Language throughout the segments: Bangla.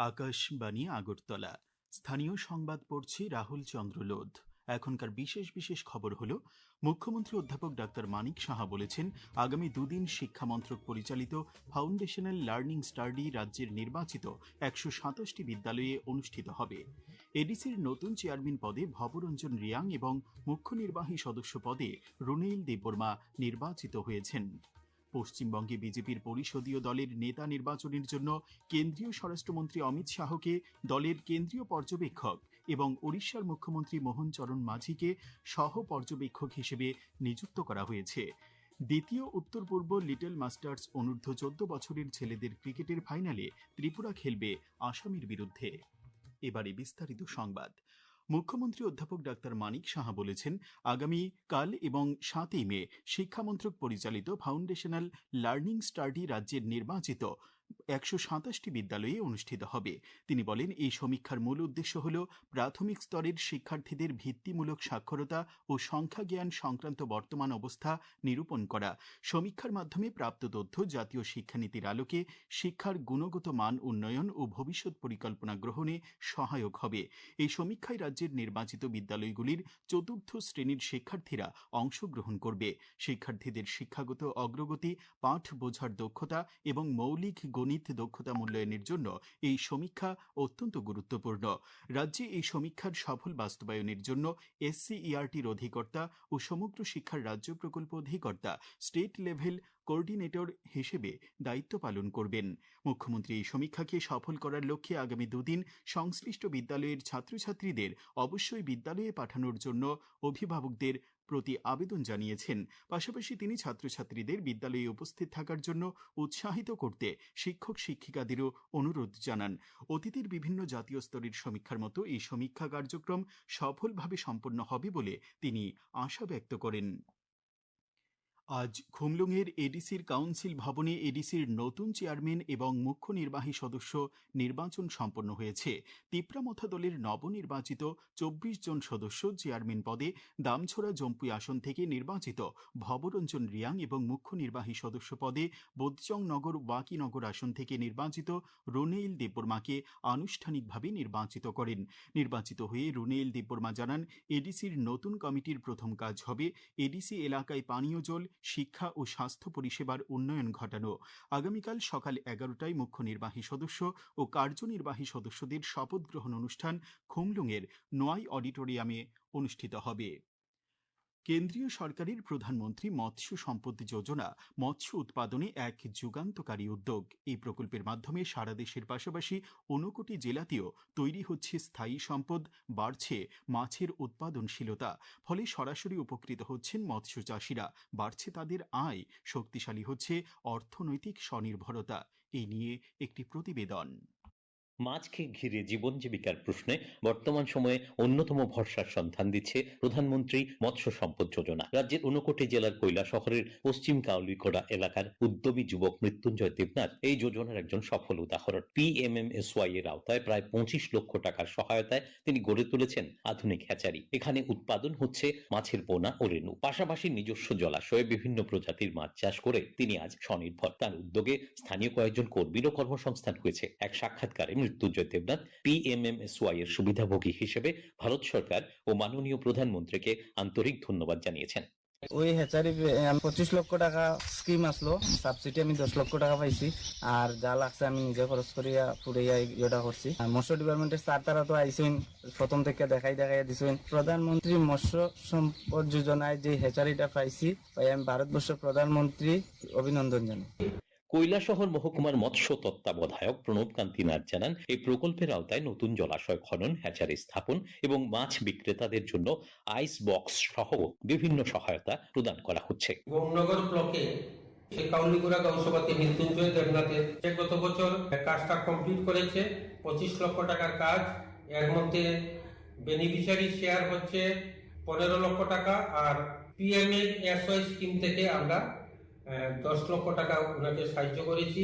আকাশবাণী আগরতলা। স্থানীয় সংবাদ পড়ছি রাহুল চন্দ্র লোধ। এখনকার বিশেষ বিশেষ খবর হলো, মুখ্যমন্ত্রী অধ্যাপক ডাক্তার মানিক সাহা বলেছেন, আগামী দুদিন শিক্ষা মন্ত্রক পরিচালিত ফাউন্ডেশনাল লার্নিং স্টাডি রাজ্যের নির্বাচিত ১২৭টি বিদ্যালয়ে অনুষ্ঠিত হবে। এডিসির নতুন চেয়ারম্যান পদে ভবরঞ্জন রিয়াং এবং মুখ্য নির্বাহী সদস্য পদে রুনেইল দেববর্মা নির্বাচিত হয়েছেন। পশ্চিমবঙ্গে বিজেপির পরিষদীয় দলের নেতা নির্বাচনের জন্য কেন্দ্রীয় স্বরাষ্ট্রমন্ত্রী অমিত শাহকে দলের কেন্দ্রীয় পর্যবেক্ষক এবং ওড়িশার মুখ্যমন্ত্রী মোহন চরণ মাঝিকে সহ পর্যবেক্ষক হিসেবে নিযুক্ত করা হয়েছে। দ্বিতীয় উত্তর পূর্ব লিটল মাস্টার্স অনূর্ধ্ব 14 বছরের ছেলেদের ক্রিকেটের ফাইনালে ত্রিপুরা খেলবে আসামের বিরুদ্ধে। এবারে বিস্তারিত সংবাদ। মুখ্যমন্ত্রী অধ্যাপক ডাক্তার মানিক সাহা বলেছেন, আগামী কাল এবং 7ই মে শিক্ষামন্ত্রক পরিচালিত ফাউন্ডেশনাল লার্নিং স্টাডি রাজ্যের নির্বাচিত ১২৭টি বিদ্যালয়ে অনুষ্ঠিত হবে। তিনি বলেন, এই সমীক্ষার মূল উদ্দেশ্য হল প্রাথমিক স্তরের শিক্ষার্থীদের ভিত্তিমূলক সাক্ষরতা ও সংখ্যা জ্ঞান সংক্রান্ত বর্তমান অবস্থা নিরূপণ করা। সমীক্ষার মাধ্যমে প্রাপ্ত তথ্য জাতীয় শিক্ষানীতির আলোকে শিক্ষার গুণগত মান উন্নয়ন ও ভবিষ্যৎ পরিকল্পনা গ্রহণে সহায়ক হবে। এই সমীক্ষায় রাজ্যের নির্বাচিত বিদ্যালয়গুলির চতুর্থ শ্রেণীর শিক্ষার্থীরা অংশগ্রহণ করবে। শিক্ষার্থীদের শিক্ষাগত অগ্রগতি, পাঠ বোঝার দক্ষতা এবং মৌলিক গণিত দক্ষতা মূল্যায়নের জন্য এই সমীক্ষা অত্যন্ত গুরুত্বপূর্ণ। রাজ্যে এই সমীক্ষার সফল বাস্তবায়নের জন্য SCERTর অধিকর্তা ও সমগ্র শিক্ষার রাজ্য প্রকল্প অধিকর্তা স্টেট লেভেল কোঅর্ডিনেটর হিসেবে দায়িত্ব পালন করবেন। মুখ্যমন্ত্রী এই সমীক্ষাকে সফল করার লক্ষ্যে আগামী দুদিন সংশ্লিষ্ট বিদ্যালয়ের ছাত্রছাত্রীদের অবশ্যই বিদ্যালয়ে পাঠানোর জন্য অভিভাবকদের প্রতি আবেদন জানিয়েছেন। পাশাপাশি তিনি ছাত্রছাত্রীদের বিদ্যালয়ে উপস্থিত থাকার জন্য উৎসাহিত করতে শিক্ষক শিক্ষিকাদেরও অনুরোধ জানান। অতীতের বিভিন্ন জাতীয় স্তরের সমীক্ষার মতো এই সমীক্ষা কার্যক্রম সফলভাবে সম্পন্ন হবে বলে তিনি আশা ব্যক্ত করেন। আজ খুমলুঙের এডিসির কাউন্সিল ভবনে এডিসির নতুন চেয়ারম্যান এবং মুখ্য নির্বাহী সদস্য নির্বাচন সম্পন্ন হয়েছে। তিপ্রামথা দলের নবনির্বাচিত 24 জন সদস্য চেয়ারম্যান পদে দামছড়া জম্পুই আসন থেকে নির্বাচিত ভবরঞ্জন রিয়াং এবং মুখ্য নির্বাহী সদস্য পদে বোদচং নগর ওয়াকিনগর আসন থেকে নির্বাচিত রুনেইল দেববর্মাকে আনুষ্ঠানিকভাবে নির্বাচিত করেন। নির্বাচিত হয়ে রুনেইল দেববর্মা জানান, এডিসির নতুন কমিটির প্রথম কাজ হবে এডিসি এলাকায় পানীয় জল, শিক্ষা ও স্বাস্থ্য পরিষেবার উন্নয়ন ঘটানো। আগামীকাল সকাল 11টায় মুখ্য নির্বাহী সদস্য ও কার্যনির্বাহী সদস্যদের শপথ গ্রহণ অনুষ্ঠান খুমলুঙের নোয়াই অডিটোরিয়ামে অনুষ্ঠিত হবে। কেন্দ্রীয় সরকারের প্রধানমন্ত্রী মৎস্য সম্পদ যোজনা মৎস্য উৎপাদনে এক যুগান্তকারী উদ্যোগ। এই প্রকল্পের মাধ্যমে সারা দেশের পাশাপাশি 59টি জেলাতেও তৈরি হচ্ছে স্থায়ী সম্পদ, বাড়ছে মাছের উৎপাদনশীলতা। ফলে সরাসরি উপকৃত হচ্ছেন মৎস্য চাষিরা, বাড়ছে তাদের আয়, শক্তিশালী হচ্ছে অর্থনৈতিক স্বনির্ভরতা। এই নিয়ে একটি প্রতিবেদন। মাছকে ঘিরে জীবন জীবিকার প্রশ্নে বর্তমান সময়ে অন্যতম ভরসার সন্ধান দিচ্ছে প্রধানমন্ত্রী মৎস্য সম্পদ যোজনা। রাজ্যের 59 জেলার কৈলা শহরের পশ্চিম কাউলিকোড়া এলাকার উদ্যমী যুবক মৃত্যুঞ্জয় দেবনাথ এই যোজনার একজন সফল উদাহরণ। PMMSY এর আওতায় প্রায় 25 লক্ষ টাকার সহায়তায় তিনি গড়ে তুলেছেন আধুনিক হ্যাচারি। এখানে উৎপাদন হচ্ছে মাছের পোনা ও রেণু, পাশাপাশি নিজস্ব জলাশয়ে বিভিন্ন প্রজাতির মাছ চাষ করে তিনি আজ স্বনির্ভর। তার উদ্যোগে স্থানীয় কয়েকজন কর্মীরও কর্মসংস্থান হয়েছে। এক সাক্ষাৎকারে মৃত্যুঞ্জয় দেবনাথ PMMSY এর সুবিধাভোগী হিসেবে ভারত সরকার ও মাননীয় প্রধানমন্ত্রীকে আন্তরিক ধন্যবাদ জানিয়েছেন। ওই হ্যাচারি 25 লক্ষ টাকা স্কিম আসলো, সাবসিডি আমি 10 লক্ষ টাকা পাইছি, আর যা লাগছে আমি নিজে খরচ করিয়া পুরাইয়া ইয়েটা করছি। মৎস্য ডিপার্টমেন্টের স্যার তারা তো আইসেন, প্রথম থেকে দেখাই দিছেন। প্রধানমন্ত্রী মৎস্য সম্পদ যোজনায় যে হ্যাচারিটা পাইছি, আমি ভারতবর্ষ প্রধানমন্ত্রী অভিনন্দন জানাই। কৈলাসহর মহকুমার মৎস্য তত্ত্বাবধায়ক প্রণব কান্তি নাথ জানান, এই প্রকল্পের আওতায় নতুন জলাশয় খনন, হ্যাচারি স্থাপন এবং মাছ বিক্রেতাদের জন্য আইস বক্স সহ বিভিন্ন সহায়তা প্রদান করা হচ্ছে। গৌরনগর ব্লকে কাউলিগুড়া গৌসভাতে মৃত্যুঞ্জয় দেবনাথের গত বছর কাজটা কমপ্লিট করেছে, 25 লক্ষ টাকার কাজ। এর মধ্যে বেনিফিশিয়ারি শেয়ার হচ্ছে 15 লক্ষ টাকা, আর PMMSY স্কিম থেকে আমরা 10 লক্ষ টাকা ওনাকে সাহায্য করেছি।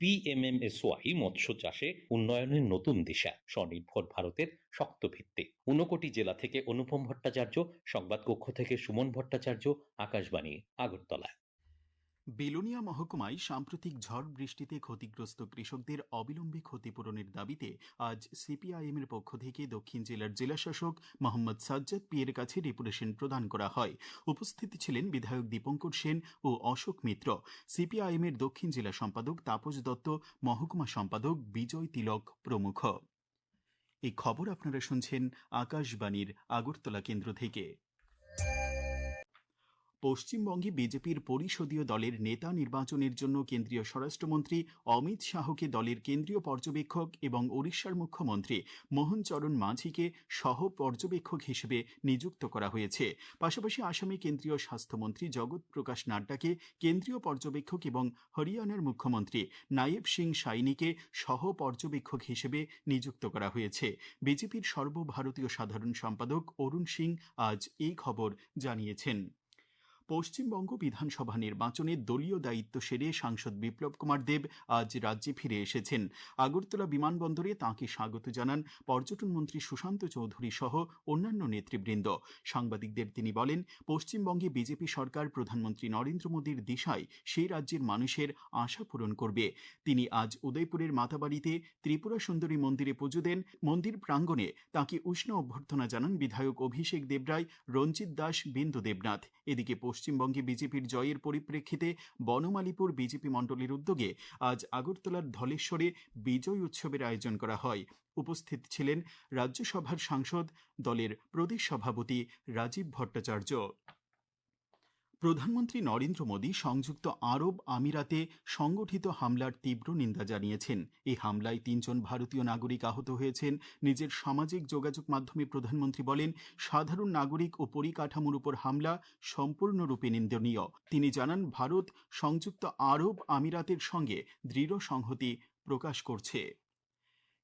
PMMSY মৎস্য চাষে উন্নয়নের নতুন দিশা, স্বনির্ভর ভারতের শক্ত ভিত্তি। 59 জেলা থেকে অনুপম ভট্টাচার্য, সংবাদ কক্ষ থেকে সুমন ভট্টাচার্য, আকাশবাণী আগরতলা। বেলোনিয়া মহকুমায় সাম্প্রতিক ঝড় বৃষ্টিতে ক্ষতিগ্রস্ত কৃষকদের অবিলম্বে ক্ষতিপূরণের দাবিতে আজ সিপিআইএম এর পক্ষ থেকে দক্ষিণ জেলার জেলাশাসক মোহাম্মদ সাজ্জাদ পিয়ের কাছে ডেপুটেশন প্রদান করা হয়। উপস্থিত ছিলেন বিধায়ক দীপঙ্কর সেন ও অশোক মিত্র, সিপিআইএম এর দক্ষিণ জেলা সম্পাদক তাপস দত্ত, মহকুমা সম্পাদক বিজয় তিলক প্রমুখ। এই খবর আপনারা শুনছেন আকাশবাণীর আগরতলা কেন্দ্র থেকে। পশ্চিমবঙ্গে বিজেপির পরিষদীয় দলের নেতা নির্বাচনের জন্য কেন্দ্রীয় স্বরাষ্ট্রমন্ত্রী অমিত শাহকে দলের কেন্দ্রীয় পর্যবেক্ষক এবং ওড়িশার মুখ্যমন্ত্রী মোহন চরণ মাঝিকে সহ পর্যবেক্ষক হিসেবে নিযুক্ত করা হয়েছে। পাশাপাশি আসামে কেন্দ্রীয় স্বাস্থ্যমন্ত্রী জগৎ প্রকাশ নাড্ডাকে কেন্দ্রীয় পর্যবেক্ষক এবং হরিয়ানার মুখ্যমন্ত্রী নায়েব সিং সাইনিকে সহ পর্যবেক্ষক হিসেবে নিযুক্ত করা হয়েছে। বিজেপির সর্বভারতীয় সাধারণ সম্পাদক অরুণ সিং আজ এই খবর জানিয়েছেন। পশ্চিমবঙ্গ বিধানসভা নির্বাচনে দলীয় দায়িত্ব সেরে সাংসদ বিপ্লব কুমার দেব আজ রাজ্যে ফিরে এসেছেন। আগরতলা বিমানবন্দরে তাঁকে স্বাগত জানান পর্যটন মন্ত্রী সুশান্ত চৌধুরী সহ অন্যান্য নেতৃবৃন্দ। সাংবাদিকদের তিনি বলেন, পশ্চিমবঙ্গে বিজেপি সরকার প্রধানমন্ত্রী নরেন্দ্র মোদীর দিশায় সেই রাজ্যের মানুষের আশা পূরণ করবে। তিনি আজ উদয়পুরের মাতাবাড়িতে ত্রিপুরা সুন্দরী মন্দিরে পুজো দেন। মন্দির প্রাঙ্গণে তাঁকে উষ্ণ অভ্যর্থনা জানান বিধায়ক অভিষেক দেবরায়, রঞ্জিত দাস, বিন্দু দেবনাথ। এদিকে পশ্চিমবঙ্গে বিজেপির জয়ের পরিপ্রেক্ষিতে বনমালীপুর বিজেপি মণ্ডলের উদ্যোগে আজ আগরতলার ধলেশ্বরে বিজয় উৎসবের আয়োজন করা হয়। উপস্থিত ছিলেন রাজ্যসভার সাংসদ, দলের প্রদেশ সভাপতি রাজীব ভট্টাচার্য। প্রধানমন্ত্রী নরেন্দ্র মোদী সংযুক্ত আরব আমিরাতে সংগঠিত হামলার তীব্র নিন্দা জানিয়েছেন। এই হামলায় ৩ জন ভারতীয় নাগরিক আহত হয়েছেন। নিজের সামাজিক যোগাযোগ মাধ্যমে প্রধানমন্ত্রী বলেন, সাধারণ নাগরিক ও পরিকাঠামোর উপর হামলা সম্পূর্ণরূপে নিন্দনীয়। তিনি জানান, ভারত সংযুক্ত আরব আমিরাতের সঙ্গে দৃঢ় সংহতি প্রকাশ করছে।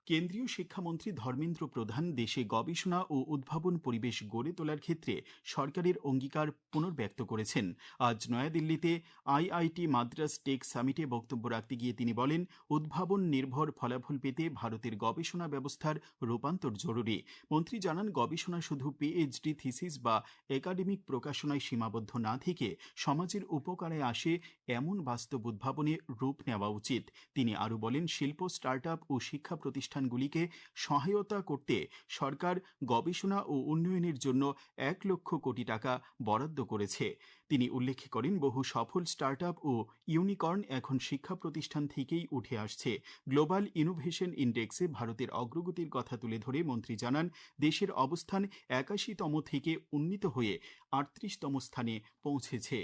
কেন্দ্রীয় শিক্ষামন্ত্রী ধর্মেন্দ্র প্রধান দেশে গবেষণা ও উদ্ভাবন পরিবেশ গড়ে তোলার ক্ষেত্রে সরকারের অঙ্গীকার পুনর্ব্যক্ত করেছেন। আজ নয়াদিল্লিতে আইআইটি মাদ্রাস টেক সামিটে বক্তব্য রাখতে গিয়ে তিনি বলেন, উদ্ভাবন নির্ভর ফলাফল পেতে ভারতের গবেষণা ব্যবস্থার রূপান্তর জরুরি। মন্ত্রী জানান, গবেষণা শুধু পিএইচডি থিসিস বা একাডেমিক প্রকাশনায় সীমাবদ্ধ না থেকে সমাজের উপকারে আসে এমন বাস্তব উদ্ভাবনে রূপ নেওয়া উচিত। তিনি আরও বলেন, শিল্প, স্টার্টআপ ও শিক্ষা প্রতিষ্ঠানগুলিকে সহায়তা করতে সরকার গবেষণা ও উন্নয়নের জন্য ১ লক্ষ কোটি টাকা বরাদ্দ করেছে। তিনি উল্লেখ করেন, বহু সফল স্টার্টআপ ও ইউনিকর্ন এখন শিক্ষা প্রতিষ্ঠান থেকেই উঠে আসছে। গ্লোবাল ইনোভেশন ইন্ডেক্সে ভারতের অগ্রগতির কথা তুলে ধরে মন্ত্রী জানান, দেশের অবস্থান ৮১তম থেকে উন্নীত হয়ে ৩৮তম স্থানে পৌঁছেছে।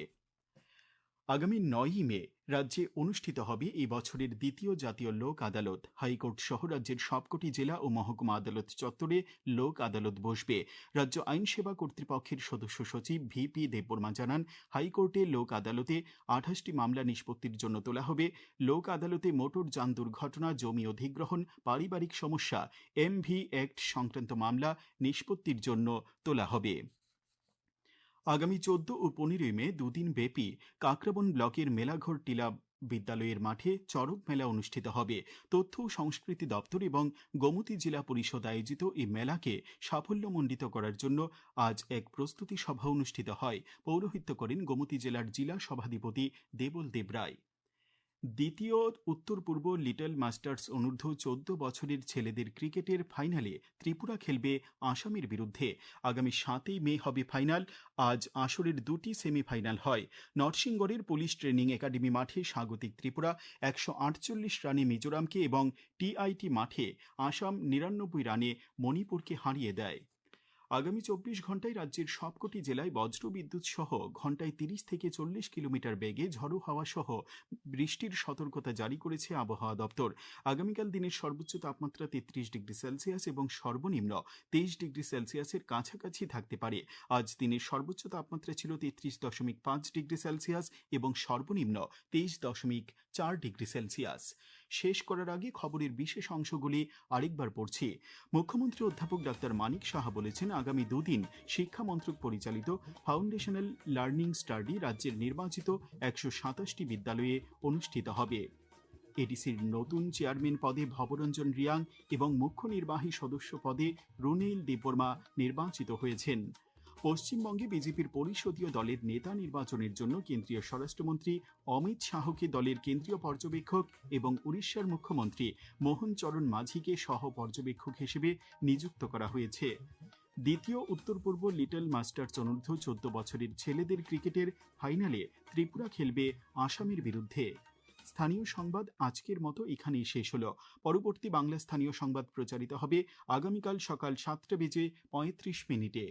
আগামী ৯ই মে রাজ্যে অনুষ্ঠিত হবে এই বছরের দ্বিতীয় জাতীয় লোক আদালত। হাইকোর্ট সহ রাজ্যের সবকটি জেলা ও মহকুমা আদালত চত্বরে লোক আদালত বসবে। রাজ্য আইন সেবা কর্তৃপক্ষের সদস্য সচিব ভিপি দেববর্মা জানান, হাইকোর্টে লোক আদালতে ২৮টি মামলা নিষ্পত্তির জন্য তোলা হবে। লোক আদালতে মোটর যান দুর্ঘটনা, জমি অধিগ্রহণ, পারিবারিক সমস্যা, এমভি অ্যাক্ট সংক্রান্ত মামলা নিষ্পত্তির জন্য তোলা হবে। আগামী ১৪ ও ১৫ মে দুদিন ব্যাপী কাকরাবন ব্লকের মেলাঘর টিলা বিদ্যালয়ের মাঠে চড়ক মেলা অনুষ্ঠিত হবে। তথ্য ও সংস্কৃতি দপ্তর এবং গোমতী জেলা পরিষদ আয়োজিত এই মেলাকে সাফল্যমণ্ডিত করার জন্য আজ এক প্রস্তুতি সভা অনুষ্ঠিত হয়। পৌরোহিত্য করেন গোমতী জেলার জেলা সভাধিপতি দেবল দেবরায়। দ্বিতীয় উত্তর পূর্ব লিটল মাস্টার্স অনূর্ধ্ব ১৪ বছরের ছেলেদের ক্রিকেটের ফাইনালে ত্রিপুরা খেলবে আসামের বিরুদ্ধে। আগামী ৭ই মে হবে ফাইনাল। আজ আসরের 2টি সেমিফাইনাল হয়। নরসিংগড়ের পুলিশ ট্রেনিং একাডেমি মাঠে স্বাগতিক ত্রিপুরা ১৪৮ রানে মিজোরামকে এবং টিআইটি মাঠে আসাম ৯৯ রানে মণিপুরকে হারিয়ে দেয়। আগামী ২৪ ঘন্টায় রাজ্যের সবকটি জেলায় বজ্রবিদ্যুৎ সহ ঘন্টায় ৩০ থেকে ৪০ কিলোমিটার বেগে ঝড়ো হাওয়া সহ বৃষ্টির সতর্কতা জারি করেছে আবহাওয়া দপ্তর। আগামীকাল দিনের সর্বোচ্চ তাপমাত্রা ৩৩ ডিগ্রি সেলসিয়াস এবং সর্বনিম্ন ২৩ ডিগ্রি সেলসিয়াসের কাছাকাছি থাকতে পারে। আজ দিনের সর্বোচ্চ তাপমাত্রা ছিল ৩৩.৫ ডিগ্রি সেলসিয়াস এবং সর্বনিম্ন ২৩.৪ ডিগ্রি সেলসিয়াস। শেষ করার আগে খবরের বিশেষ অংশগুলি আরেকবার পড়ছি। মুখ্যমন্ত্রী অধ্যাপক ডাক্তার মানিক সাহা বলেছেন, আগামী দুদিন শিক্ষা মন্ত্রক পরিচালিত ফাউন্ডেশনাল লার্নিং স্টাডি রাজ্যের নির্বাচিত ১২৭টি বিদ্যালয়ে অনুষ্ঠিত হবে। এডিসির নতুন চেয়ারম্যান পদে ভবরঞ্জন রিয়াং এবং মুখ্য নির্বাহী সদস্য পদে রুনেইল দেববর্মা নির্বাচিত হয়েছেন। পশ্চিমবঙ্গে বিজেপির পরিষদীয় দলের নেতা নির্বাচনের জন্য কেন্দ্রীয় স্বরাষ্ট্রমন্ত্রী অমিত শাহকে দলের কেন্দ্রীয় পর্যবেক্ষক এবং উড়িষ্যার মুখ্যমন্ত্রী মোহন চরণ মাঝিকে সহ পর্যবেক্ষক হিসেবে নিযুক্ত করা হয়েছে। দ্বিতীয় উত্তর পূর্ব লিটল মাস্টার্স অনূর্ধ্ব 14 বছরের ছেলেদের ক্রিকেটের ফাইনালে ত্রিপুরা খেলবে আসামের বিরুদ্ধে। স্থানীয় সংবাদ আজকের মতো এখানেই শেষ হলো। পরবর্তী বাংলা স্থানীয় সংবাদ প্রচারিত হবে আগামীকাল সকাল 7:35 মিনিটে।